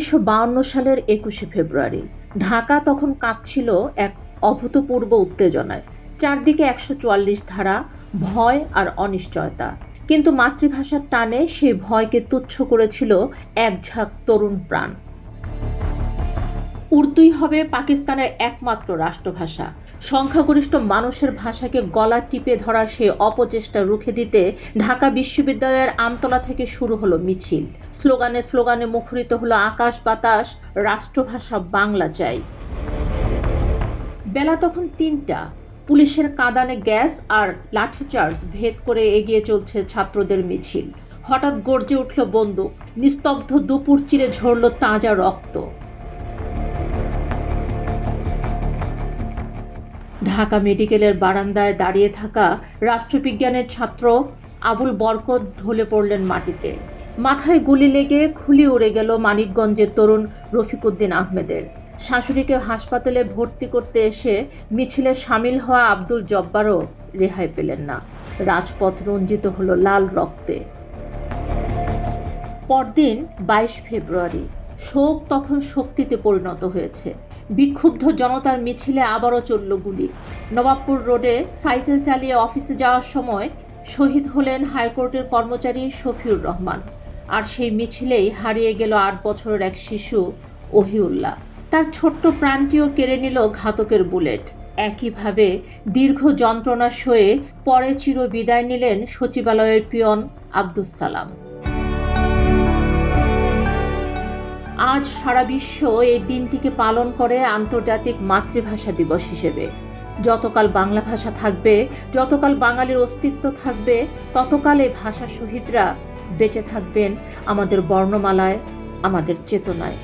১৯৫২ সালের ২১শে ফেব্রুয়ারি ঢাকা তখন কাঁপছিল এক অভূতপূর্ব উত্তেজনায়। চারদিকে ১৪৪ ধারা, ভয় আর অনিশ্চয়তা। কিন্তু মাতৃভাষার টানে সেই ভয়কে তুচ্ছ করেছিল এক ঝাঁক তরুণ প্রাণ। উর্দুই হবে পাকিস্তানের একমাত্র রাষ্ট্রভাষা। সংখ্যাগরিষ্ঠ মানুষের ভাষাকে গলা টিপে ধরার সেই অপচেষ্টা রুখে দিতে ঢাকা বিশ্ববিদ্যালয়ের আমতলা থেকে শুরু হলো মিছিল। স্লোগানে স্লোগানে মুখরিত হলো আকাশ বাতাস, রাষ্ট্রভাষা বাংলা চাই। বেলা তখন ৩টা। পুলিশের কাঁদানে গ্যাস আর লাঠিচার্জ ভেদ করে এগিয়ে চলছে ছাত্রদের মিছিল। হঠাৎ গর্জে উঠল বন্দুক, নিস্তব্ধ দুপুর চিরে ঝরল তাজা রক্ত। ঢাকা মেডিকেলের বারান্দায় দাঁড়িয়ে থাকা রাষ্ট্রবিজ্ঞানের ছাত্র আবুল বরকত ঢলে পড়লেন মাটিতে। মাথায় গুলি লেগে খুলি উড়ে গেল মানিকগঞ্জের তরুণ রফিকুদ্দিন আহমেদের। শাশুড়িকে হাসপাতালে ভর্তি করতে এসে মিছিলে সামিল হওয়া আব্দুল জব্বারও রেহাই পেলেন না। রাজপথ রঞ্জিত হলো লাল রক্তে। পরদিন ২২ ফেব্রুয়ারি। শোক তখন শক্তিতে পরিণত হয়েছে। বিক্ষুব্ধ জনতার মিছিলে আবারও চলল গুলি। নবাবপুর রোডে সাইকেল চালিয়ে অফিসে যাওয়ার সময় শহীদ হলেন হাইকোর্টের কর্মচারী শফিউর রহমান। আর সেই মিছিলেই হারিয়ে গেল ৮ বছরের এক শিশু ওহিউল্লাহ। তার ছোট্ট প্রাণটিও কেড়ে নিল ঘাতকের বুলেট। একইভাবে দীর্ঘ যন্ত্রণা সয়ে পরে চির বিদায় নিলেন সচিবালয়ের পিয়ন আব্দুস সালাম। আজ সারা বিশ্ব এই দিনটিকে পালন করে আন্তর্জাতিক মাতৃভাষা দিবস হিসেবে। যতকাল বাংলা ভাষা থাকবে, যতকাল বাঙালির অস্তিত্ব থাকবে, ততকাল এই ভাষা শহীদরা বেঁচে থাকবেন আমাদের বর্ণমালায়, আমাদের চেতনায়।